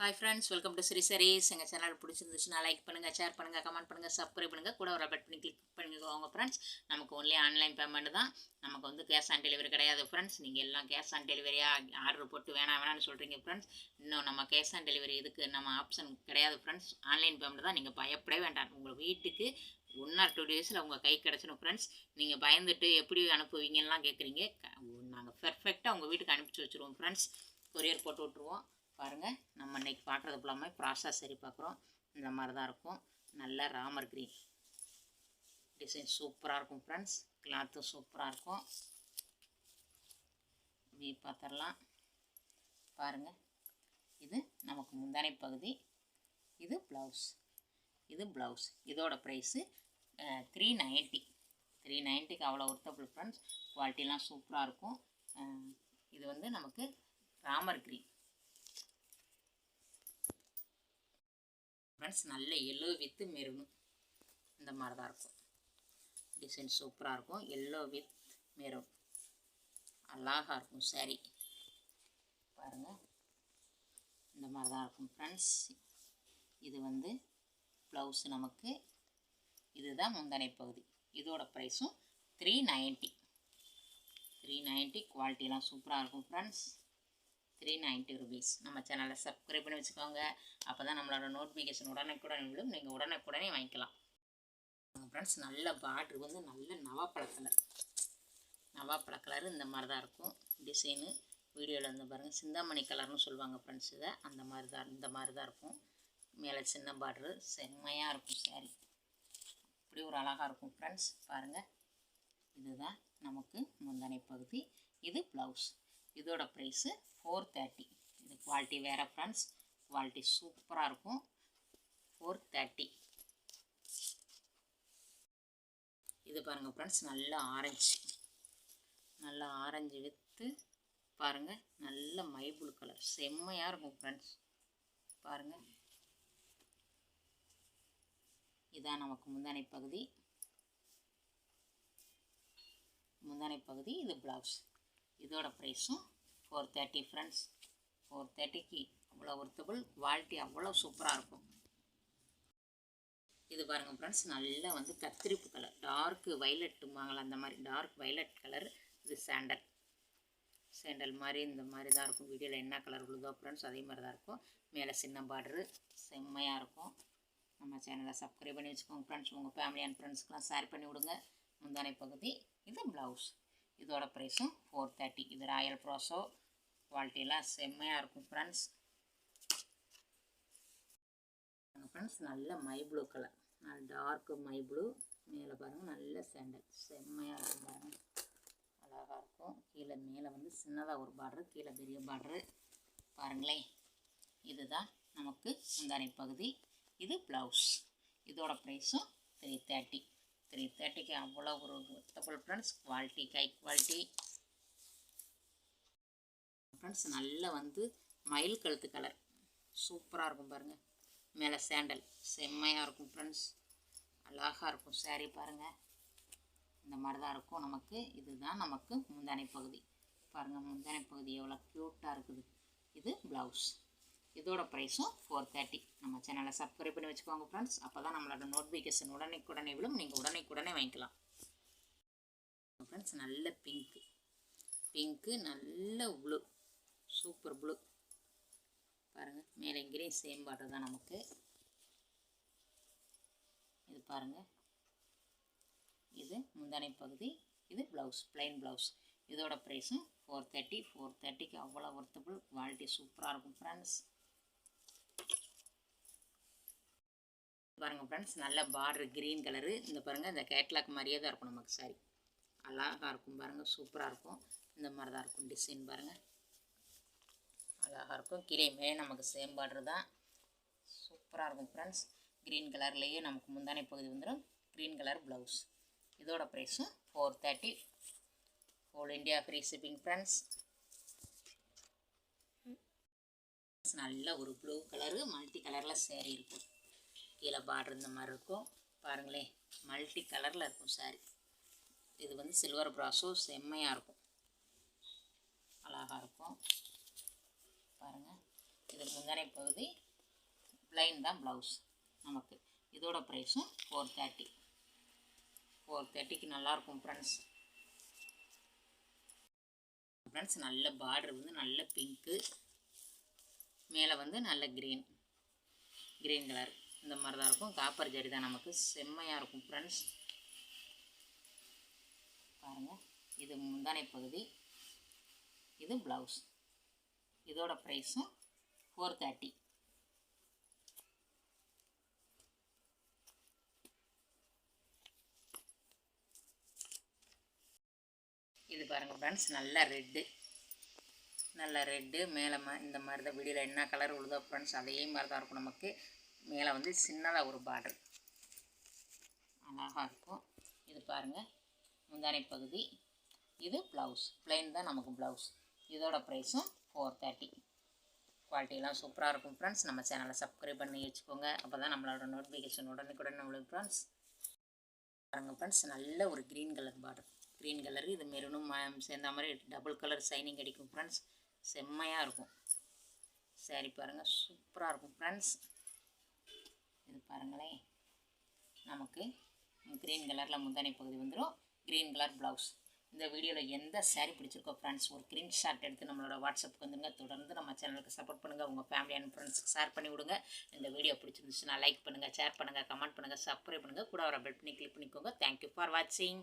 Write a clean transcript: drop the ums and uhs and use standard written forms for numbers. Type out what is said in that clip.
Hi friends, welcome to sarees. எங்கள் channel பிடிச்சிருந்துச்சுன்னா like பண்ணுங்கள், ஷேர் பண்ணுங்கள், கமெண்ட் பண்ணுங்கள், சப்ஸ்கிரைப் பண்ணுங்கள், கூட ஒரு பெல் பண்ணி கிளிக் பண்ணிக்கோங்க ஃப்ரெண்ட்ஸ். நமக்கு ஒன்லி ஆன்லைன் பேமெண்ட் தான், நமக்கு வந்து கேஷ் ஆன் டெலிவரி கிடையாது ஃப்ரெண்ட்ஸ். நீங்கள் எல்லாம் கேஷ் ஆன் டெலிவரியாக ஆர்டர் போட்டு வேணாம்னு சொல்கிறீங்க ஃப்ரெண்ட்ஸ். இன்னும் நம்ம கேஷ் ஆன் டெலிவரி இதுக்கு நம்ம ஆப்ஷன் கிடையாது ஃப்ரெண்ட்ஸ். ஆன்லைன் பேமெண்ட் தான். நீங்கள் பயப்படவே வேண்டாம். உங்கள் வீட்டுக்கு 1 or 2 டேஸில் உங்கள் கை கிடச்சிடும் ஃப்ரெண்ட்ஸ். நீங்கள் பயந்துட்டு எப்படி அனுப்புவீங்கலாம் கேட்குறீங்க. நாங்கள் பெர்ஃபெக்டாக உங்கள் வீட்டுக்கு அனுப்பிச்சி வச்சுருவோம் ஃப்ரெண்ட்ஸ். கொரியர் போட்டு விட்ருவோம். பாருங்கள், நம்ம இன்றைக்கி பார்க்குறது ஃபுல்லாமே ப்ராசஸ் சரி பார்க்குறோம். இந்த மாதிரி தான் இருக்கும். நல்ல ராமர் க்ரீன் டிசைன் சூப்பராக இருக்கும் ஃப்ரெண்ட்ஸ். கிளாத்தும் சூப்பராக இருக்கும். பார்த்துடலாம். பாருங்கள், இது நமக்கு முந்தானை பகுதி, இது ப்ளவுஸ். இதோட ப்ரைஸு 390. 390க்கு அவ்வளோ ஒர்த்தபிள் ஃப்ரெண்ட்ஸ். குவாலிட்டிலாம் சூப்பராக இருக்கும். இது வந்து நமக்கு ராமர் க்ரீன் ஃப்ரெண்ட்ஸ். நல்ல எல்லோ வித் மெரூன் இந்த மாதிரி தான் இருக்கும். டிசைன் சூப்பராக இருக்கும். எல்லோ வித் மெரூன் அழகாக இருக்கும் சாரீ. பாருங்கள், இந்த மாதிரி தான் இருக்கும் ஃப்ரெண்ட்ஸ். இது வந்து ப்ளவுஸு நமக்கு. இதுதான் முந்தானை பகுதி. இதோட ப்ரைஸும் 390. 390. குவாலிட்டிலாம் சூப்பராக இருக்கும் ஃப்ரெண்ட்ஸ். 390 rupees. நம்ம சேனலை சப்ஸ்கிரைப் பண்ணி வச்சுக்கோங்க. அப்போ தான் நம்மளோட நோட்டிஃபிகேஷன் உடனுக்குடன் விடும். நீங்கள் உடனுக்குடனே வாங்கிக்கலாம் ஃப்ரெண்ட்ஸ். நல்ல பார்ட்ரு வந்து நல்ல நவாப்பழ கலர் இந்த மாதிரி தான் இருக்கும் டிசைனு. வீடியோவில் வந்து பாருங்கள், சிந்தாமணி கலர்னு சொல்லுவாங்க ஃப்ரெண்ட்ஸ். இதை இந்த மாதிரி தான் இருக்கும். மேலே சின்ன பார்ட்ரு செம்மையாக இருக்கும் சாரீ. இப்படி ஒரு அழகாக இருக்கும் ஃப்ரெண்ட்ஸ். பாருங்கள், இதுதான் நமக்கு முந்தானை பகுதி. இது ப்ளவுஸ். இதோட ப்ரைஸு 430. இது குவாலிட்டி வேறு ஃப்ரெண்ட்ஸ். குவாலிட்டி சூப்பராக இருக்கும். 430. இது பாருங்கள் ஃப்ரெண்ட்ஸ், நல்ல ஆரஞ்சு வித்து பாருங்கள், நல்ல மைபுள் கலர் செம்மையாக இருக்கும் ஃப்ரெண்ட்ஸ். பாருங்கள், இதான் நமக்கு முந்தானை பகுதி. இது ப்ளவுஸ். இதோட ப்ரைஸும் 430 ஃப்ரெண்ட்ஸ். 430க்கு அவ்வளோ ஒர்த்தபிள். குவாலிட்டி அவ்வளோ சூப்பராக இருக்கும். இது பாருங்கள் ஃப்ரெண்ட்ஸ், நல்லா வந்து கத்திரிப்பு கலர், டார்க் வைலட்டுமாங்களா, அந்த மாதிரி டார்க் வைலட் கலர். இது சாண்டல் மாதிரி இந்த மாதிரி தான் இருக்கும். வீடியோவில் என்ன கலர் விழுதோ ஃப்ரெண்ட்ஸ் அதே மாதிரி தான் இருக்கும். மேலே சின்ன பார்டரு செம்மையாக இருக்கும். நம்ம சேனலை சப்ஸ்கிரைப் பண்ணி வச்சுக்கோங்க ஃப்ரெண்ட்ஸ். உங்கள் ஃபேமிலி அண்ட் ஃப்ரெண்ட்ஸ்க்கெலாம் ஷேர் பண்ணி விடுங்க. முந்தானை பகுதி. இது ப்ளவுஸ். இதோட ப்ரைஸும் 430. இது ராயல் ப்ராசோ. குவாலிட்டியெல்லாம் செம்மையாக இருக்கும் ஃப்ரெண்ட்ஸ். நல்ல மை ப்ளூ கலர், நல்ல டார்க்கு மை ப்ளூ. மேலே பாருங்கள், நல்ல சாண்டல் செம்மையாக இருக்கும். பாருங்கள், அழகாக இருக்கும். கீழே மேலே வந்து சின்னதாக ஒரு பார்டரு, கீழே பெரிய பார்டரு. பாருங்களேன், இதுதான் நமக்கு முந்தானை பகுதி. இது ப்ளவுஸ். இதோட ப்ரைஸும் 330. 330க்கு அவ்வளோ ஒரு ஒர்த்தபிள் ஃப்ரெண்ட்ஸ். குவாலிட்டி கை குவாலிட்டி ஃப்ரெண்ட்ஸ். நல்ல வந்து மயில் கழுத்து கலர் சூப்பராக இருக்கும். பாருங்கள், மேலே சாண்டல் செம்மையாக இருக்கும் ஃப்ரெண்ட்ஸ். அழகாக இருக்கும் சாரீ. பாருங்கள், இந்த மாதிரி தான் இருக்கும் நமக்கு. இதுதான் நமக்கு முந்தானை பகுதி. பாருங்கள், முந்தானை பகுதி எவ்வளோ க்யூட்டாக இருக்குது. இது ப்ளவுஸ். இதோட ப்ரைஸும் 430. நம்ம சேனலை சப்ஸ்கிரைப் பண்ணி வச்சுக்கோங்க ஃப்ரெண்ட்ஸ். அப்போ தான் நம்மளோட நோட்டிஃபிகேஷன் உடனே விடும். நீங்கள் உடனே வாங்கிக்கலாம் ஃப்ரெண்ட்ஸ். நல்ல பிங்க்கு, நல்ல ப்ளூ, சூப்பர் ப்ளூ. பாருங்கள், மேலே இங்கேயும் சேம் பார்டர் தான் நமக்கு. இது பாருங்கள், இது முந்தானை பகுதி. இது ப்ளவுஸ், ப்ளைன் ப்ளவுஸ். இதோட ப்ரைஸும் 430. 430க்கு அவ்வளோ ஒர்த்தபிள். குவாலிட்டி சூப்பராக இருக்கும் ஃப்ரெண்ட்ஸ். பாருங்கள் ஃப்ரெண்ட்ஸ், நல்ல பார்டர் க்ரீன் கலரு. இந்த பாருங்கள், இந்த கேட்லாக் மாதிரியே தான் இருக்கும் நமக்கு சாரி. அழகாக இருக்கும். பாருங்கள், சூப்பராக இருக்கும். இந்த மாதிரி தான் இருக்கும் டிசைன். பாருங்கள், அழகாக இருக்கும். கீழே நமக்கு சேம் பார்டர் தான். சூப்பராக இருக்கும் ஃப்ரெண்ட்ஸ். க்ரீன் கலர்லேயே நமக்கு முந்தானை பகுதி வந்துடும். Green colour blouse. இதோட ப்ரைஸும் 430. Whole India free shipping friends. நல்ல ஒரு ப்ளூ கலரு மல்டி கலரில் சேரீ இருக்கும். கீழே பார்டர் இந்த மாதிரி இருக்கும். பாருங்களேன், மல்டி கலரில் இருக்கும் சாரீ. இது வந்து சில்வர் பிராஸோ செம்மையாக இருக்கும். அழகாக இருக்கும். பாருங்கள், இது இது முந்தானை பகுதி, ப்ளைன் தான் ப்ளவுஸ் நமக்கு. இதோட ப்ரைஸும் 430. 430க்கு நல்லாயிருக்கும் ஃப்ரெண்ட்ஸ். ஃப்ரெண்ட்ஸ் நல்ல பார்டர் வந்து நல்ல பிங்க்கு, மேலே வந்து நல்ல க்ரீன் கலர் இந்த மாதிரி தான் இருக்கும். காப்பர் ஜரி தான் நமக்கு. செம்மையாக இருக்கும் ஃப்ரெண்ட்ஸ். பாருங்கள், இது முந்தானை பகுதி, இது ப்ளவுஸ். இதோட ப்ரைஸும் 430. இது பாருங்கள் ஃப்ரெண்ட்ஸ், நல்ல ரெட்டு மேலே இந்த மாதிரி தான் வீடியோவில் என்ன கலர் உழுதோ ஃப்ரெண்ட்ஸ் அதே மாதிரி தான் இருக்கும் நமக்கு. மேலே வந்து சின்னதாக ஒரு பார்டர் அழகாக இருக்கும். இது பாருங்கள் முந்தானை பகுதி, இது ப்ளவுஸ். ப்ளைன் தான் நமக்கு ப்ளவுஸ். இதோட ப்ரைஸும் 430. குவாலிட்டியெல்லாம் சூப்பராக இருக்கும் ஃப்ரெண்ட்ஸ். நம்ம சேனலை சப்ஸ்கிரைப் பண்ணி வச்சுக்கோங்க. அப்போ தான் நம்மளோட நோட்டிஃபிகேஷன் உடனுக்குடன் நம்மளுக்கு ஃப்ரெண்ட்ஸ். பாருங்கள் ஃப்ரெண்ட்ஸ், நல்ல ஒரு green colour border. Green colour இது மெரூனும் சேர்ந்த மாதிரி டபுள் கலர் ஷைனிங் அடிக்கும் ஃப்ரெண்ட்ஸ். செம்மையாக இருக்கும். சரி பாருங்கள், சூப்பராக இருக்கும் ஃப்ரெண்ட்ஸ். இது பாருங்களேன், நமக்கு க்ரீன் கலரில் முந்தானை பகுதி வந்துடும், க்ரீன் கலர் ப்ளவுஸ். இந்த வீடியோவில் எந்த சாரீ பிடிச்சிருக்கோ ஃப்ரெண்ட்ஸ் ஒரு ஸ்க்ரீன்ஷாட் எடுத்து நம்மளோட வாட்ஸ்அப்புக்கு வந்துடுங்க. தொடர்ந்து நம்ம சேனலுக்கு சப்போர்ட் பண்ணுங்கள். உங்கள் ஃபேமிலி அண்ட் ஃப்ரெண்ட்ஸுக்கு ஷேர் பண்ணி விடுங்க. இந்த வீடியோ பிடிச்சிருந்துச்சுன்னா லைக் பண்ணுங்கள், ஷேர் பண்ணுங்கள், கமெண்ட் பண்ணுங்கள், சப்ஸ்கிரைப் பண்ணுங்கள், கூட ஒரு பெல் பண்ணி கிளிக் பண்ணிக்கோங்க. தேங்க்யூ ஃபார் வாட்சிங்.